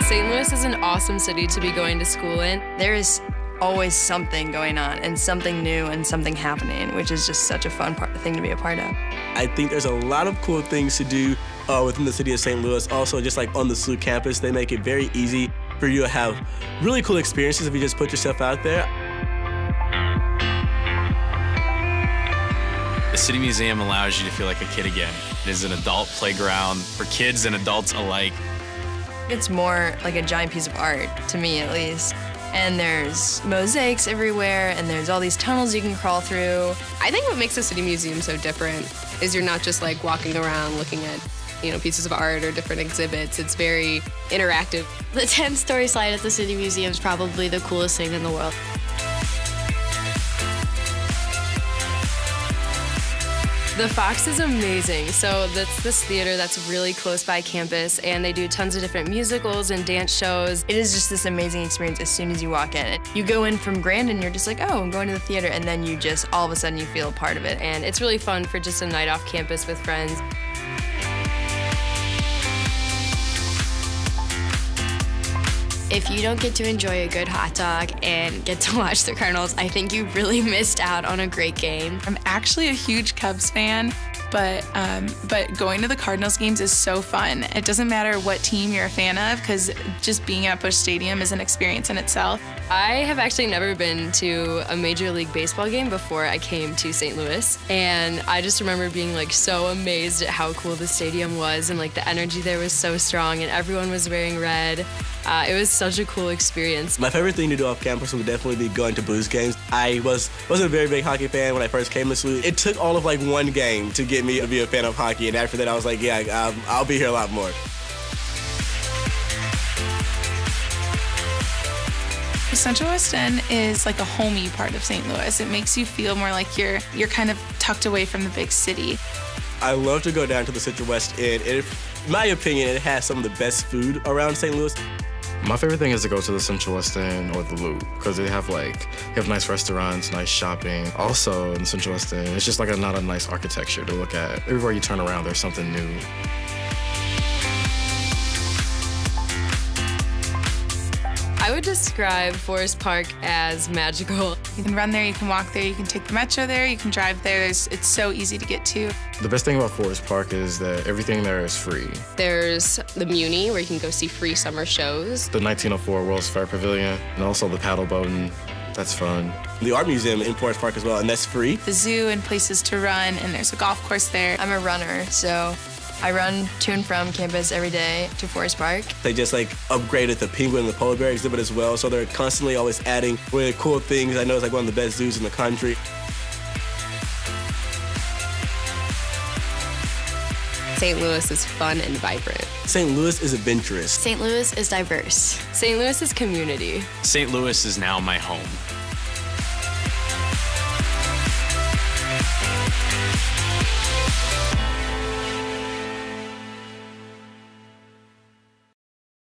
St. Louis is an awesome city to be going to school in. There is always something going on and something new and something happening, which is just such a fun thing to be a part of. I think there's a lot of cool things to do within the city of St. Louis. Also, just like on the SLU campus, they make it very easy for you to have really cool experiences if you just put yourself out there. The City Museum allows you to feel like a kid again. It is an adult playground for kids and adults alike. It's more like a giant piece of art, to me at least. And there's mosaics everywhere, and there's all these tunnels you can crawl through. I think what makes the City Museum so different is you're not just like walking around looking at, pieces of art or different exhibits. It's very interactive. The 10-story slide at the City Museum is probably the coolest thing in the world. The Fox is amazing. So that's this theater that's really close by campus, and they do tons of different musicals and dance shows. It is just this amazing experience as soon as you walk in. You go in from Grand and you're just like, oh, I'm going to the theater, and then you just, all of a sudden, you feel a part of it. And it's really fun for just a night off campus with friends. If you don't get to enjoy a good hot dog and get to watch the Cardinals, I think you really missed out on a great game. I'm actually a huge Cubs fan, but going to the Cardinals games is so fun. It doesn't matter what team you're a fan of, because just being at Busch Stadium is an experience in itself. I have actually never been to a Major League Baseball game before I came to St. Louis, and I just remember being like so amazed at how cool the stadium was, and like the energy there was so strong, and everyone was wearing red. It was such a cool experience. My favorite thing to do off campus would definitely be going to Blues games. I wasn't a very big hockey fan when I first came to SLU. It took all of like one game to get me to be a fan of hockey, and after that I was like, yeah, I'll be here a lot more. Central West End is like a homey part of St. Louis. It makes you feel more like you're kind of tucked away from the big city. I love to go down to the Central West End. In my opinion, it has some of the best food around St. Louis. My favorite thing is to go to the Central West End or the Loop, because they have nice restaurants, nice shopping. Also in Central West End, it's just like not a nice architecture to look at. Everywhere you turn around, there's something new. I would describe Forest Park as magical. You can run there, you can walk there, you can take the metro there, you can drive there. It's so easy to get to. The best thing about Forest Park is that everything there is free. There's the Muni, where you can go see free summer shows. The 1904 World's Fair Pavilion, and also the paddle boating. That's fun. The art museum in Forest Park as well, and that's free. The zoo and places to run, and there's a golf course there. I'm a runner, so I run to and from campus every day to Forest Park. They just upgraded the penguin and the polar bear exhibit as well, so they're constantly always adding really cool things. I know it's like one of the best zoos in the country. St. Louis is fun and vibrant. St. Louis is adventurous. St. Louis is diverse. St. Louis is community. St. Louis is now my home.